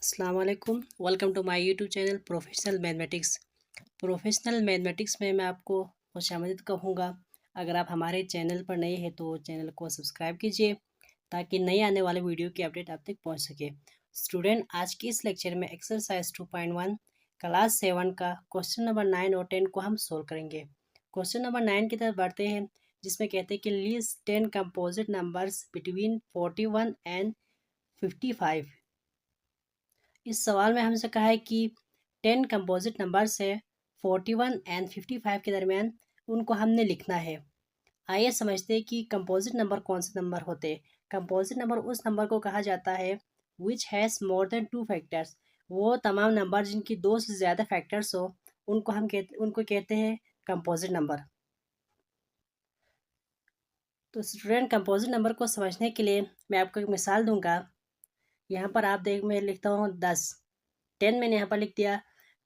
अस्सलाम वालेकुम। Welcome to my YouTube channel professional mathematics में मैं आपको खुशामदीद कहूँगा। अगर आप हमारे चैनल पर नए हैं तो चैनल को सब्सक्राइब कीजिए ताकि नए आने वाले वीडियो की अपडेट आप तक पहुँच सके। स्टूडेंट, आज के इस लेक्चर में एक्सरसाइज 2.1 क्लास 7 का क्वेश्चन नंबर 9 और 10 को हम सोल्व करेंगे। क्वेश्चन नंबर 9 की तरफ बढ़ते हैं, जिसमें कहते हैं कि list 10 composite numbers between 41 and 55। इस सवाल में हमसे कहा है कि 10 कंपोजिट नंबर्स है 41 एंड 55 के दरमियान, उनको हमने लिखना है। आइए समझते हैं कि कंपोजिट नंबर कौन से नंबर होते हैं। कंपोजिट नंबर उस नंबर को कहा जाता है which has more than 2 factors. वो तमाम नंबर जिनकी दो से ज़्यादा फैक्टर्स हो, उनको कहते हैं कंपोजिट नंबर। तो स्टूडेंट, कंपोजिट नंबर को समझने के लिए मैं आपको एक मिसाल दूंगा। यहाँ पर आप देख, मैं लिखता हूँ 10। 10 मैंने यहाँ पर लिख दिया।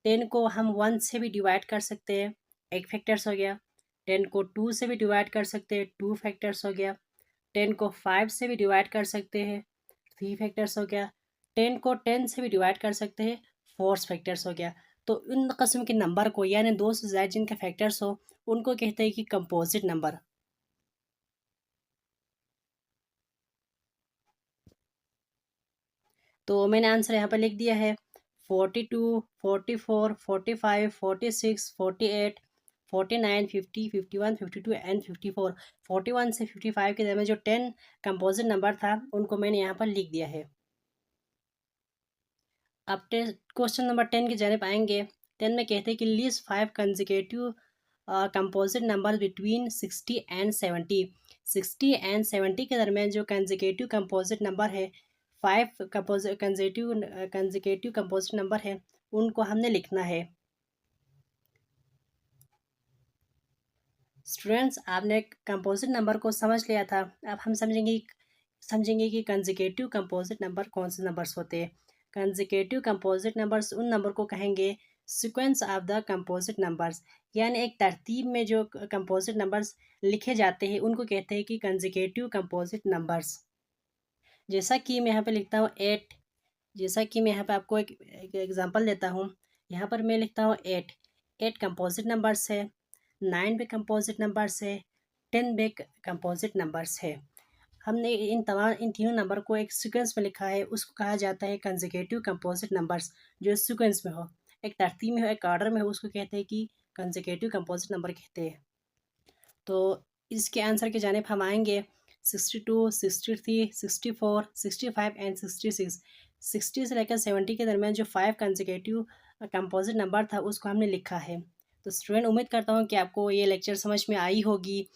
10 को हम 1 से भी डिवाइड कर सकते हैं, एक फैक्टर्स हो गया। 10 को 2 से भी डिवाइड कर सकते हैं, 2 फैक्टर्स हो गया। 10 को 5 से भी डिवाइड कर सकते हैं, 3 फैक्टर्स हो गया। 10 को 10 से भी डिवाइड कर सकते हैं, 4 फैक्टर्स हो गया। तो इन किस्म के नंबर को, यानी दो से ज़्यादा जिनके फैक्टर्स हो, उनको कहते हैं कि कंपोजिट नंबर। तो मैंने आंसर यहाँ पर लिख दिया है 42, 44, 45, 46, 48, 49, 50, 51, 52 एंड 54। 41 से 55 के दरमियान जो 10 कंपोजिट नंबर था, उनको मैंने यहाँ पर लिख दिया है। अब क्वेश्चन नंबर 10 की जानिब आएंगे। 10 में कहते हैं कि list 5 consecutive composite number between 60 and 70। 60 and 70 के दरमियान जो कंसेक्यूटिव कंपोजिट नंबर है, 5 कंसेक्यूटिव कंपोजिट नंबर है, उनको हमने लिखना है। स्टूडेंट्स, आपने कंपोजिट नंबर को समझ लिया था। अब हम समझेंगे कि कंसेक्यूटिव कंपोजिट नंबर कौन से नंबर्स होते हैं। कंसेक्यूटिव कंपोजिट नंबर्स उन नंबर को कहेंगे sequence of the composite numbers, यानी एक तरतीब में जो कंपोजिट नंबर्स लिखे जाते हैं, उनको कहते हैं कि कंसेक्यूटिव कंपोजिट नंबर्स। जैसा कि मैं यहाँ पे लिखता हूँ 8। जैसा कि मैं यहाँ पे आपको एक एग्जांपल देता हूँ। यहाँ पर मैं लिखता हूँ 8। 8 कंपोजिट नंबर्स है, 9 भी कंपोजिट नंबर्स है, 10 भी कंपोजिट नंबर्स है। हमने इन तीनों नंबर को एक सीक्वेंस में लिखा है, उसको कहा जाता है कंसेक्यूटिव कंपोजिट नंबर्स। जो सीक्वेंस में हो, एक तरतीब में हो, एक ऑर्डर में हो, उसको कहते हैं कि कंसेक्यूटिव कंपोजिट नंबर कहते हैं। तो इसके आंसर की जानिब हम आएंगे। 62, 63, 64, 65 एंड 66। 60 से लेकर 70 के दरमियान जो 5 कंसेक्यूटिव कंपोजिट नंबर था, उसको हमने लिखा है। तो स्टूडेंट, उम्मीद करता हूँ कि आपको ये लेक्चर समझ में आई होगी।